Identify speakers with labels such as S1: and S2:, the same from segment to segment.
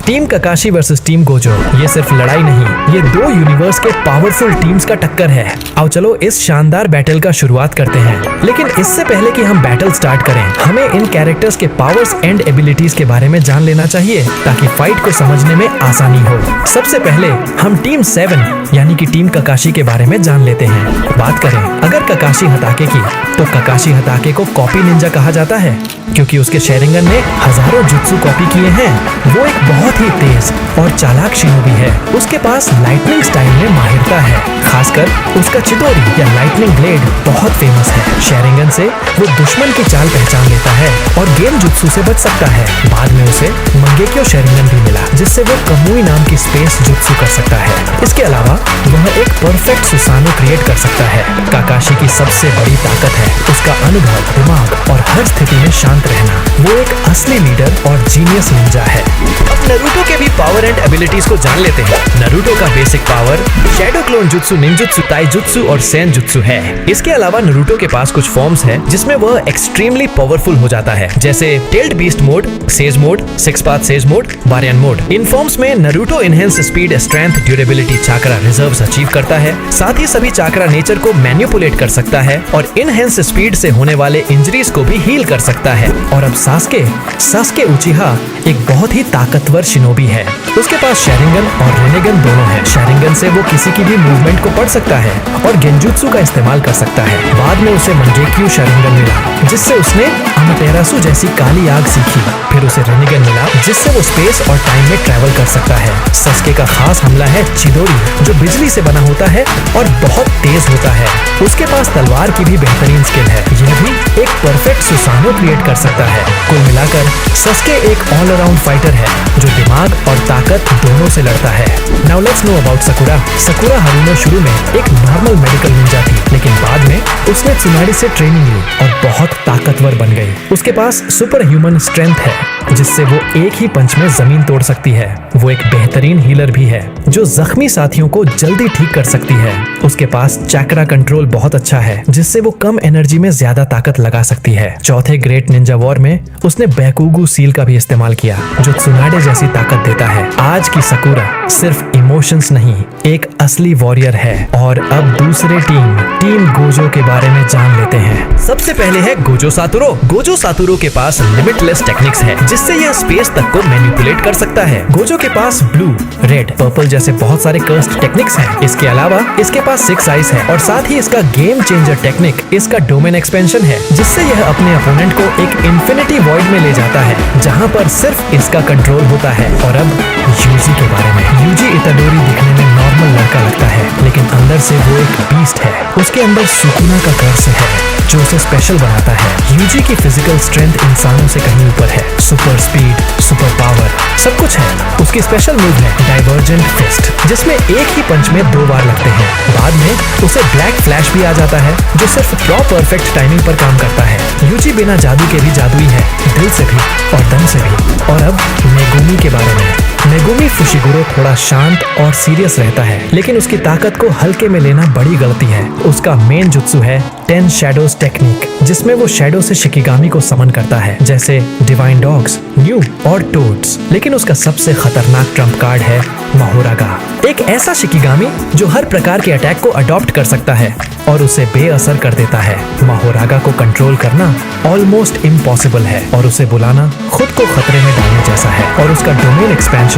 S1: Team ककाशी versus team Gojo. ये सिर्फ लड़ाई नहीं, ये दो यूनिवर्स के पावरफुल टीम्स का टक्कर है। आओ चलो इस शानदार बैटल का शुरुआत करते हैं। लेकिन इससे पहले कि हम बैटल स्टार्ट करें, हमें इन कैरेक्टर्स के पावर्स एंड एबिलिटीज के बारे में जान लेना चाहिए ताकि फाइट को समझने में आसानी हो। सबसे पहले हम टीम 7 यानी कि टीम ककाशी के बारे में जान लेते हैं। बात करें अगर ककाशी हताके की, तो ककाशी हताके को कॉपी निंजा कहा जाता है क्योंकि उसके शेरिंगन ने हजारों जुत्सु कॉपी किए हैं। वो एक बहुत ही तेज और चालाक शिनोबी है। उसके पास लाइटनिंग स्टाइल में माहिरता है, खासकर उसका चिदोरी या लाइटनिंग ब्लेड बहुत फेमस है। शेरिंगन से वो दुश्मन की चाल पहचान लेता है और गेम जुत्सु से बच सकता है। बाद में उसे मंगेक्यो शेरिंगन भी मिला जिससे वो कमुई नाम की स्पेस जुत्सु कर सकता है। इसके अलावा वह एक परफेक्ट सुसानो क्रिएट कर सकता है। काकाशी की सबसे बड़ी ताकत है उसका अनुभव, दिमाग और हर स्थिति में शांत रहना। वो एक असली लीडर और जीनियस निंजा है। अब नारुतो के भी पावर एंड एबिलिटीज को जान लेते हैं। नारुतो का basic power shadow clone jutsu, ninjutsu, taijutsu और सेन जुत्सु है। इसके अलावा नारुतो के पास कुछ फॉर्म्स हैं जिसमें वह एक्सट्रीमली पावरफुल हो जाता है, जैसे tailed beast mode, sage mode, six path sage mode, baryon mode. इन फॉर्म्स में Naruto enhance speed, strength, durability, chakra reserves achieve करता है। साथ ही सभी चाक्रा नेचर को मैनिपुलेट कर सकता है और इनहेंस स्पीड से होने वाले इंजरीज को भी हील कर सकता है। और अब सास्के उचिहा एक बहुत ही ताकतवर शिनोबी है। उसके पास शेरिंगन और रेनेगन दोनों है। शेरिंगन से वो किसी की भी मूवमेंट को पढ़ सकता है और गेंजुत्सु का इस्तेमाल कर सकता है। बाद में उसे मंगेक्यू शेरिंगन मिला जिससे उसने अमातेरासु जैसी काली आग सीखी। फिर उसे रेनेगन मिला जिससे वो स्पेस और टाइम में ट्रैवल कर सकता है। सस्के का खास हमला है चिदोरी जो बिजली से बना होता है और बहुत तेज होता है। उसके पास तलवार की भी बेहतरीन स्किल है। यह भी एक परफेक्ट सुसानो क्रिएट कर सकता है। कुल मिलाकर सस्के एक ऑल अराउंड फाइटर है जो दिमाग और ताकत दोनों से लड़ता है। Now let's know about Sakura. Sakura Haruno शुरू में एक नॉर्मल मेडिकल निंजा थी, लेकिन बाद में उसने त्सुनाडे से ट्रेनिंग ली और बहुत ताकतवर बन गई। उसके पास सुपर ह्यूमन स्ट्रेंथ है जिससे वो एक ही पंच में जमीन तोड़ सकती है। वो एक बेहतरीन हीलर भी है जो जख्मी साथियों को जल्दी ठीक कर सकती है। उसके पास चक्रा कंट्रोल बहुत अच्छा है जिससे वो कम एनर्जी में ज्यादा ताकत लगा सकती है। चौथे ग्रेट निंजा वॉर में उसने बैकुगु सील का भी इस्तेमाल किया जो त्सुनाडे जैसी ताकत देता है। आज की सकुरा सिर्फ इमोशंस नहीं, एक असली वॉरियर है। और अब दूसरे टीम गोजो के बारे में जान लेते हैं। सबसे पहले है गोजो सातोरू। गोजो सातोरू के पास लिमिटलेस टेक्निक्स है जिससे यह स्पेस तक को मैनिपुलेट कर सकता है। गोजो के पास ब्लू, रेड, पर्पल जैसे बहुत सारे कर्स्ड टेक्निक्स हैं। इसके अलावा इसके पास 6 आइज है और साथ ही इसका गेम चेंजर टेक्निक इसका डोमेन एक्सपेंशन है जिससे यह अपने अपोनेंट को एक इन्फिनिटी वॉइड में ले जाता है जहां पर सिर्फ इसका कंट्रोल होता है। और अब यूजी के बारे में। यूजी इताडोरी दिखने में नॉर्मल लड़का लगता है लेकिन अंदर से वो एक बीस्ट है। उसके अंदर सुकुना का कर्स है जो उसे स्पेशल बनाता है। यूजी की फिजिकल स्ट्रेंथ इंसानों से कहीं ऊपर है। सुपर स्पीड, सुपर पावर, सब कुछ है। उसकी स्पेशल मूव है डाइवर्जेंट फिस्ट जिसमें एक ही पंच में 2 बार लगते हैं। बाद में उसे ब्लैक फ्लैश भी आ जाता है जो सिर्फ परफेक्ट टाइमिंग पर काम करता है। यूजी बिना जादू के भी जादुई है, दिल से भी और दम से भी। और अब मेगुमी के बारे में। मेगुमी फुशिगुरो थोड़ा शांत और सीरियस रहता है लेकिन उसकी ताकत को हल्के में लेना बड़ी गलती है। उसका मेन जुत्सु है 10 शैडोज टेक्निक जिसमें वो शैडो से शिकिगामी को समन करता है जैसे डिवाइन डॉग्स, न्यू और टोड्स। लेकिन उसका सबसे खतरनाक ट्रम्प कार्ड है माहोरागा, एक ऐसा शिकिगामी जो हर प्रकार के अटैक को अडॉप्ट कर सकता है और उसे बेअसर कर देता है। माहोरागा को कंट्रोल करना ऑलमोस्ट इम्पॉसिबल है और उसे बुलाना खुद को खतरे में डालने जैसा है। और उसका डोमेन एक्सपेंशन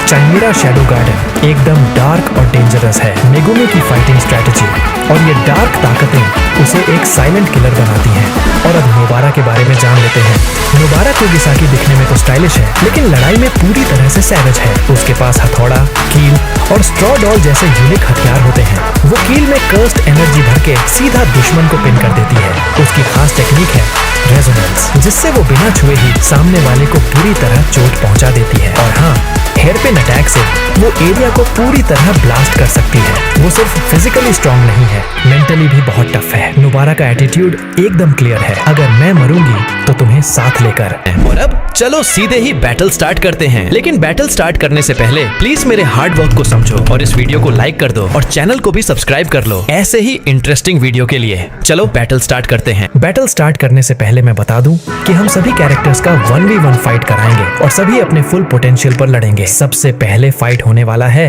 S1: चाइमेरा शैडो गार्डन एकदम डार्क और डेंजरस है। मेगुमी की फाइटिंग स्ट्रेटेजी और ये डार्क ताकतें उसे एक साइलेंट किलर बनाती हैं। और अब नोबारा के बारे में जान लेते हैं। नोबारा कुगिसाकी दिखने में तो स्टाइलिश है लेकिन लड़ाई में पूरी तरह से सैवेज है। उसके पास हथौड़ा, कील और स्ट्रॉ डॉल जैसे यूनिक हथियार होते हैं। वो कील में कर्स्ड एनर्जी भर के सीधा दुश्मन को पिन कर देती है। उसकी खास टेक्निक है रेजोनेंस जिससे वो बिना छुए ही सामने वाले को पूरी तरह चोट पहुंचा देती है। और हाँ, हेयर पिन डिवाइन अटैक से वो एरिया को पूरी तरह ब्लास्ट कर सकती है। वो सिर्फ फिजिकली स्ट्रांग नहीं है, मेंटली भी बहुत टफ है। नुबारा का एटीट्यूड एकदम क्लियर है, अगर मैं मरूंगी तो तुम्हें साथ लेकर। और अब चलो सीधे ही बैटल स्टार्ट करते हैं। लेकिन बैटल स्टार्ट करने से पहले प्लीज मेरे हार्ड वर्क को समझो और इस वीडियो को लाइक कर दो और चैनल को भी सब्सक्राइब कर लो ऐसे ही इंटरेस्टिंग वीडियो के लिए। चलो बैटल स्टार्ट करते हैं। बैटल स्टार्ट करने से पहले मैं बता दूं कि हम सभी कैरेक्टर्स का 1v1 फाइट कराएंगे और सभी अपने फुल पोटेंशियल पर लड़ेंगे। सबसे पहले फाइट होने वाला है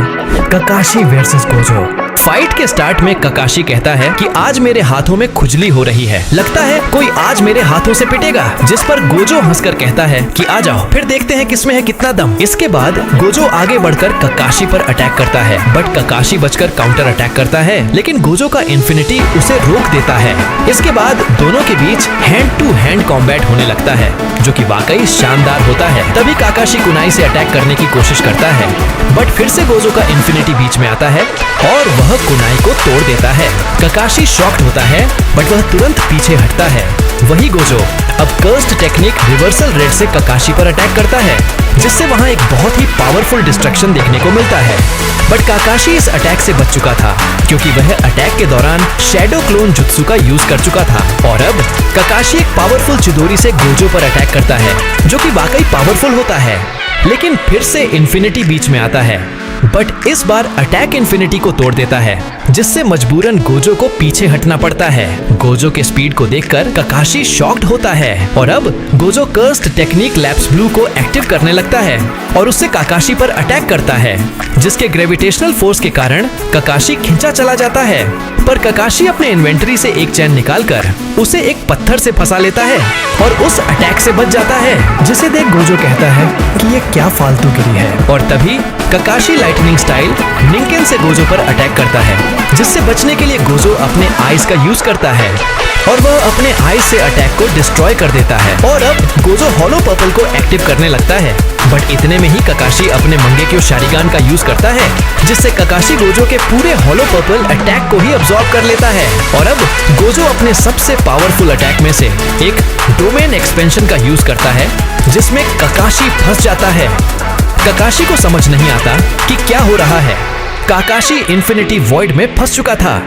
S1: ककाशी वर्सेस गोजो। फाइट के स्टार्ट में ककाशी कहता है कि आज मेरे हाथों में खुजली हो रही है, लगता है कोई आज मेरे हाथों से पिटेगा। जिस पर गोजो हंसकर कहता है कि आ जाओ, फिर देखते हैं किसमें है कितना दम। इसके बाद गोजो आगे बढ़कर ककाशी पर अटैक करता है, बट ककाशी बचकर काउंटर अटैक करता है, लेकिन गोजो का इन्फिनिटी उसे रोक देता है। इसके बाद दोनों के बीच हैंड टू हैंड कॉम्बैट होने लगता है, जो कि वाकई शानदार होता है। तभी काकाशी कुनाई से अटैक करने की कोशिश करता है, बट फिर से गोजो का इन्फिनिटी बीच में आता है और वह कुनाई को तोड़ देता है। ककाशी शॉक्ड होता है, बट वह तुरंत पीछे हटता है। वही गोजो अब कर्स्ड टेक्निक रिवर्सल रेड से ककाशी पर अटैक करता है, जिससे वहां एक बहुत ही पावरफुल डिस्ट्रक्शन देखने को मिलता है। बट काकाशी इस अटैक से बच चुका था, क्योंकि वह अटैक के दौरान शैडो क्लोन जुत्सु का यूज कर चुका था। और अब ककाशी एक पावरफुल चिदोरी से गोजो पर अटैक करता है, जो कि वाकई पावरफुल होता है। लेकिन फिर से इन्फिनिटी बीच में आता है, बट इस बार अटैक इन्फिनिटी को तोड़ देता है, जिससे मजबूरन गोजो को पीछे हटना पड़ता है। गोजो के स्पीड को देखकर ककाशी शॉक्ड होता है और अब Gojo cursed technique lapse blue को एक्टिव करने लगता है और उससे काकाशी पर अटैक करता है, जिसके ग्रेविटेशनल फोर्स के कारण ककाशी खींचा चला जाता है। पर ककाशी अपने इन्वेंटरी से एक चैन निकालकर उसे एक पत्थर से फंसा लेता है और उस अटैक से बच जाता है, जिसे देख गोजो कहता है कि ये क्या फालतूगिरी है। और तभी ककाशी लाइटनिंग स्टाइल निंकेन से गोजो पर अटैक करता है, जिससे बचने के लिए गोजो अपने आइज का यूज करता है और वह अपने आइज से अटैक को डिस्ट्रॉय कर देता है। और अब गोजो हॉलो पर्पल को एक्टिव करने लगता है, बट इतने में ही ककाशी अपने मंगेक्यो शारिगान का यूज करता है, जिससे ककाशी गोजो के पूरे हॉलो पर्पल अटैक को ही अब्सॉर्ब कर लेता है। और अब गोजो अपने सबसे पावरफुल अटैक में से एक डोमेन एक्सपेंशन का यूज करता है, जिसमें ककाशी फंस जाता है। ककाशी को समझ नहीं आता कि क्या हो रहा है। काकाशी इन्फिनिटी वॉइड में फंस चुका था।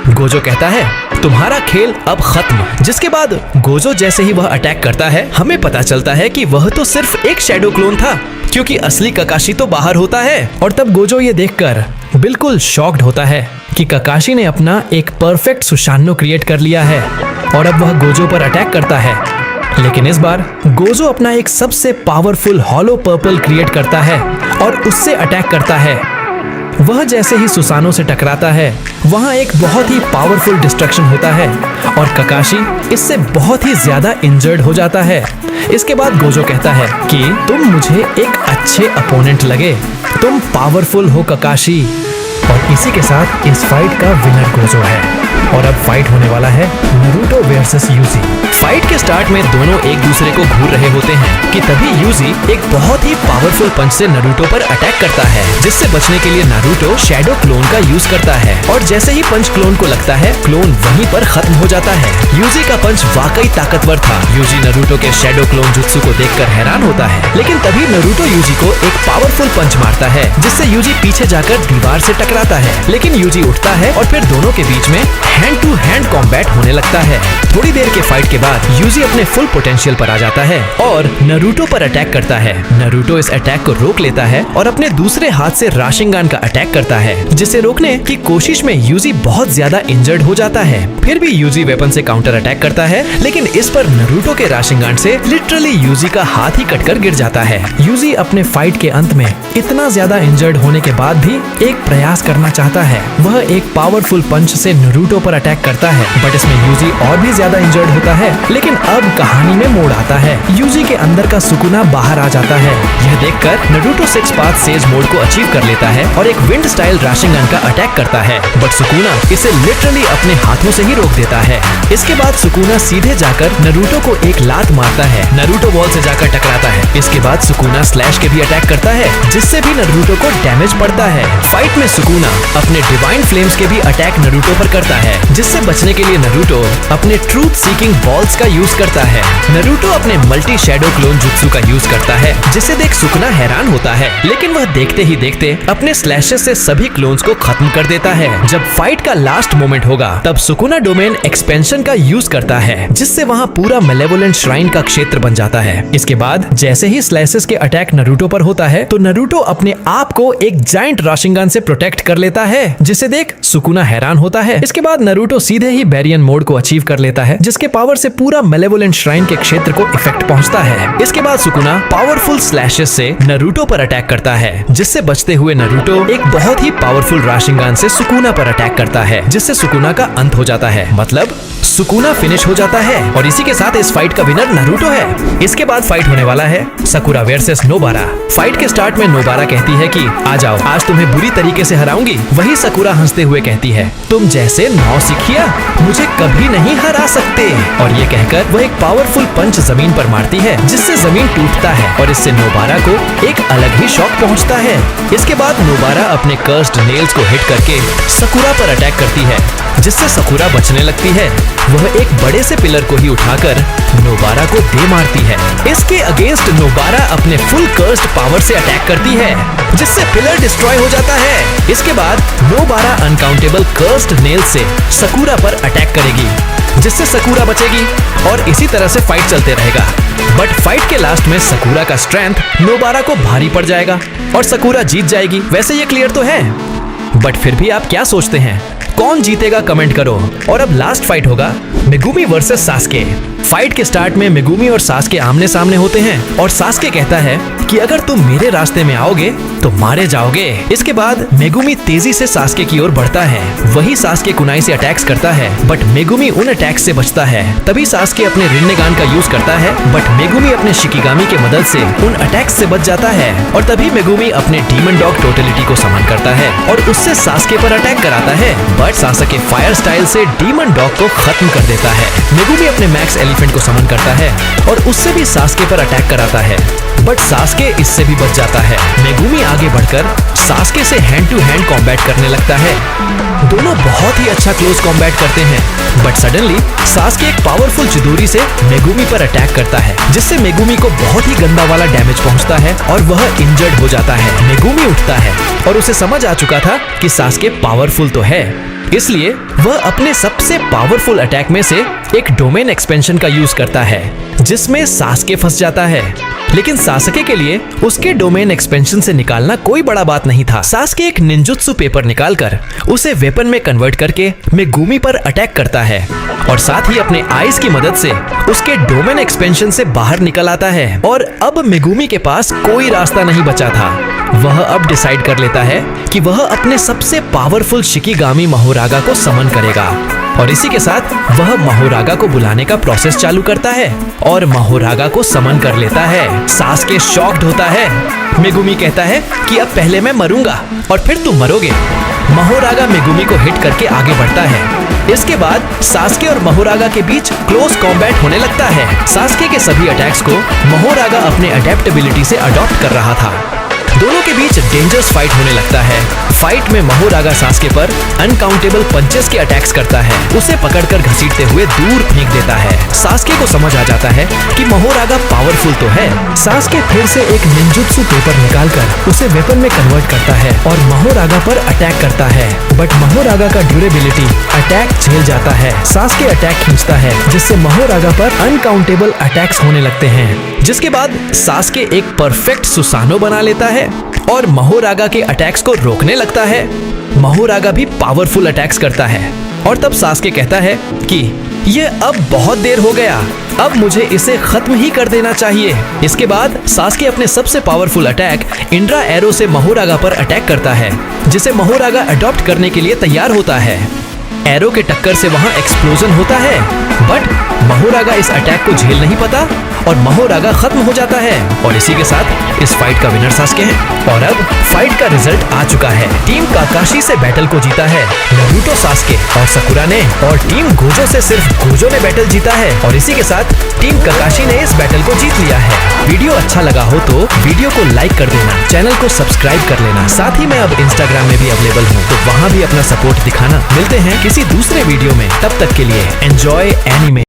S1: गोजो कहता है तुम्हारा खेल अब खत्म। जिसके बाद गोजो जैसे ही वह अटैक करता है, हमें पता चलता है कि वह तो सिर्फ एक शैडो क्लोन था, क्योंकि असली ककाशी तो बाहर होता है। और तब गोजो ये देखकर बिल्कुल शॉक्ड होता है कि ककाशी ने अपना एक परफेक्ट सुशानो क्रिएट कर लिया है और अब वह गोजो पर अटैक करता है। लेकिन इस बार गोजो अपना एक सबसे पावरफुल हॉलो पर्पल क्रिएट करता है और उससे अटैक करता है। वह जैसे ही सुसानो से टकराता है, वहां एक बहुत ही पावरफुल डिस्ट्रक्शन होता है और ककाशी इससे बहुत ही ज्यादा इंजर्ड हो जाता है। इसके बाद गोजो कहता है कि तुम मुझे एक अच्छे अपोनेंट लगे, तुम पावरफुल हो ककाशी। और इसी के साथ इस फाइट का विनर गोजो है। और अब फाइट होने वाला है नरूटो वर्सेस यूजी। फाइट के स्टार्ट में दोनों एक दूसरे को घूर रहे होते हैं कि तभी यूजी एक बहुत ही पावरफुल पंच से नरूटो पर अटैक करता है, जिससे बचने के लिए नारुतो शैडो क्लोन का यूज करता है। और जैसे ही पंच क्लोन को लगता है, क्लोन वहीं पर खत्म हो जाता है। यूजी का पंच वाकई ताकतवर था। यूजी नरूटो के शैडो क्लोन जुत्सु को देखकर हैरान होता है, लेकिन तभी नरूटो यूजी को एक पावरफुल पंच मारता है, जिससे यूजी पीछे जाकर दीवार से टकराता है। लेकिन यूजी उठता है और फिर दोनों के बीच में हैंड टू हैंड कॉम्बैट होने लगता है। थोड़ी देर के फाइट के बाद यूजी अपने फुल पोटेंशियल पर आ जाता है और नरूटो पर अटैक करता है। नरूटो इस अटैक को रोक लेता है और अपने दूसरे हाथ से राशिंगान का अटैक करता है, जिसे रोकने की कोशिश में यूजी बहुत ज्यादा इंजर्ड हो जाता है। फिर भी यूजी वेपन से काउंटर अटैक करता है, लेकिन इस पर नरूटो के राशिंगान से लिटरली यूजी का हाथ ही कटकर गिर जाता है। यूजी अपने फाइट के अंत में इतना ज्यादा इंजर्ड होने के बाद भी एक प्रयास करना चाहता है। वह एक पावरफुल पंच से नरूटो पर अटैक करता है, बट इसमें यूजी और भी ज्यादा इंजर्ड होता है। लेकिन अब कहानी में मोड़ आता है। यूजी के अंदर का सुकुना बाहर आ जाता है। यह देखकर नरूटो 6 पाथ सेज मोड को अचीव कर लेता है और एक विंड स्टाइल राशिंगन का अटैक करता है, बट सुकुना इसे लिटरली अपने हाथों से ही रोक देता है। इसके बाद सुकुना सीधे जाकर नरूटो को एक लात मारता है। नरूटो वॉल से जाकर टकराता है। इसके बाद सुकुना स्लैश के भी अटैक करता है, जिससे भी नरूटो को डैमेज पड़ता है। फाइट में सुकुना अपने डिवाइन फ्लेम्स के भी अटैक नरूटो पर करता है, है, जिससे बचने के लिए नरूटो अपने ट्रूथ सीकिंग बॉल्स का यूज करता है। नरूटो अपने मल्टी शैडो क्लोन जुत्सु का यूज करता है, जिसे देख सुकुना हैरान होता है, लेकिन वह देखते ही देखते अपने स्लैशेस से सभी क्लोन्स को खत्म कर देता है। जब फाइट का लास्ट मोमेंट होगा तब सुकुना डोमेन एक्सपेंशन का यूज करता है, जिससे वहाँ पूरा मेलेवोलेंट श्राइन का क्षेत्र बन जाता है। इसके बाद जैसे ही स्लैशेस के अटैक नरूटो पर होता है तो नरूटो अपने आप को एक जायंट राशिंगन से प्रोटेक्ट कर लेता है, जिसे देख सुकुना हैरान होता है। इसके बाद नरूटो सीधे ही बैरियन मोड को अचीव कर लेता है, जिसके पावर से पूरा मेलेवोलेंट श्राइन के क्षेत्र को इफेक्ट पहुंचता है। इसके बाद सुकुना पावरफुल स्लैशेस से नरूटो पर अटैक करता है, जिससे बचते हुए नरूटो एक बहुत ही पावरफुल राशिंगन से सुकुना पर अटैक करता है, जिससे सुकुना का अंत हो जाता है, मतलब सुकुना फिनिश हो जाता है। और इसी के साथ इस फाइट का विनर नरूटो है। इसके बाद फाइट होने वाला है सकुरा वर्सेस नोबारा। फाइट के स्टार्ट में नोबारा कहती है कि आ जाओ, आज तुम्हें बुरी तरीके से हराऊंगी। वही सकुरा हंसते हुए कहती है, तुम जैसे नौसिखिया मुझे कभी नहीं हरा सकते। और ये कहकर वह एक पावरफुल पंच जमीन पर मारती है, जिससे जमीन टूटता है और इससे नोबारा को एक अलग ही शॉक पहुंचता है। इसके बाद नोबारा अपने कर्स्ड नेल्स को हिट करके सकुरा पर अटैक करती है, जिससे सकुरा बचने लगती है। वह एक बड़े से पिलर को ही उठाकर नोबारा को दे मारती है। इसके अगेंस्ट नोबारा अपने फुल कर्स्ड पावर से अटैक करती है, जिससे पिलर डिस्ट्रॉय हो जाता है। इसके बाद नोबारा अनकाउंटेबल कर्स्ड नेल से सकुरा पर अटैक करेगी, जिससे सकुरा बचेगी और इसी तरह से फाइट चलते रहेगा। बट फाइट के लास्ट में सकुरा का स्ट्रेंथ नोबारा को भारी पड़ जाएगा और सकुरा जीत जाएगी। वैसे ये क्लियर तो है, बट फिर भी आप क्या सोचते हैं, कौन जीतेगा कमेंट करो। और अब लास्ट फाइट होगा मेगुमी वर्सेस सास्के। फाइट के स्टार्ट में मेगुमी और सास्के आमने सामने होते हैं और सास्के कहता है कि अगर तुम मेरे रास्ते में आओगे तो मारे जाओगे। इसके बाद मेगुमी तेजी से सास्के की ओर बढ़ता है। वही सास्के कुनाई से अटैक्स करता है, बट मेगुमी उन अटैक्स से बचता है। तभी सास्के अपने रिन्नेगान का यूज करता है, बट मेगुमी अपने शिकिगामी के मदद से उन अटैक्स से बच जाता है। और तभी मेगुमी अपने डीमन डॉग टोटलिटी को समन करता है और उससे सास्के पर अटैक कराता है, बट सास्के फायर स्टाइल से डीमन डॉग को खत्म कर देता है। मेगुमी अपने मैक्स एलिफेंट को समन करता है और उससे भी सास्के पर अटैक कराता है, बट सास्के इससे भी बच जाता है। मेगुमी आगे बढ़कर सास्के से हैंड टू हैंड कॉम्बैट करने लगता है। दोनों बहुत ही अच्छा क्लोज कॉम्बैट करते हैं, बट सडनली सास्के एक पावरफुल चिदोरी से मेगुमी पर अटैक करता है, जिससे मेगुमी को बहुत ही गंदा वाला डैमेज पहुंचता है और वह इंजर्ड हो जाता है। मेगुमी उठता है और उसे समझ आ चुका था कि सास्के पावरफुल तो है, इसलिए वह अपने सबसे पावरफुल अटैक में से एक डोमेन एक्सपेंशन का यूज करता है, जिसमें सास्के फंस जाता है। लेकिन सास्के के लिए उसके डोमेन एक्सपेंशन से निकालना कोई बड़ा बात नहीं था। सास्के एक निंजुत्सु पेपर निकालकर उसे वेपन में कन्वर्ट करके मेगुमी पर अटैक करता है और साथ ही अपने आइज की मदद से उसके डोमेन एक्सपेंशन से बाहर निकल आता है। और अब मेगुमी के पास कोई रास्ता नहीं बचा था। वह अब डिसाइड कर लेता है कि वह अपने सबसे पावरफुल शिकिगामी महोरागा को समन करेगा और इसी के साथ वह महोरागा को बुलाने का प्रोसेस चालू करता है और महोरागा को समन कर लेता है। सास्के शॉक्ड होता है। मेगुमी कहता है कि अब पहले मैं मरूंगा और फिर तुम मरोगे। महोरागा मेगुमी को हिट करके आगे बढ़ता है। इसके बाद सास्के और महोरागा के बीच क्लोज कॉम्बैट होने लगता है। सास्के के सभी अटैक्स को महोरागा अपने अडेप्टेबिलिटी से अडॉप्ट कर रहा था। दोनों के बीच डेंजरस फाइट होने लगता है। फाइट में महोरागा सास्के पर अनकाउंटेबल पंचेस के अटैक्स करता है, उसे पकड़कर घसीटते हुए दूर फेंक देता है। सास्के को समझ आ जाता है कि महोरागा पावरफुल तो है। सास्के फिर से एक निंजुत्सु पेपर निकालकर उसे वेपन में कन्वर्ट करता है और महोरागा पर अटैक करता है, बट महोरागा का ड्यूरेबिलिटी अटैक झेल जाता है। सास्के अटैक खींचता है, जिससे महोरागा पर अनकाउंटेबल अटैक्स होने लगते हैं, जिसके बाद सास्के एक परफेक्ट सुसानो बना लेता है और महोरागा के अटैक्स को रोकने लगता है। महोरागा भी पावरफुल अटैक्स करता है और तब सास्के कहता है कि ये अब बहुत देर हो गया, अब मुझे इसे खत्म ही कर देना चाहिए। इसके बाद सास्के अपने सबसे पावरफुल अटैक इंड्रा एरो से महोरागा पर अटैक करता है, जिसे महोरागा अडॉप्ट करने के लिए तैयार होता है। एरो के टक्कर से वहां एक्सप्लोजन होता है, बट महोरागा इस अटैक को झेल नहीं पाता और महोरागा खत्म हो जाता है। और इसी के साथ इस फाइट का विनर सास्के है। और अब फाइट का रिजल्ट आ चुका है। टीम काकाशी से बैटल को जीता है नरूटो सास्के और सकुरा ने, और टीम गोजो से सिर्फ गोजो ने बैटल जीता है। और इसी के साथ टीम काकाशी ने इस बैटल को जीत लिया है। वीडियो अच्छा लगा हो तो वीडियो को लाइक कर देना, चैनल को सब्सक्राइब कर लेना। साथ ही मैं अब इंस्टाग्राम में भी अवेलेबल हूँ, तो वहाँ भी अपना सपोर्ट दिखाना। मिलते हैं किसी दूसरे वीडियो में, तब तक के लिए एंजॉय एनीमे।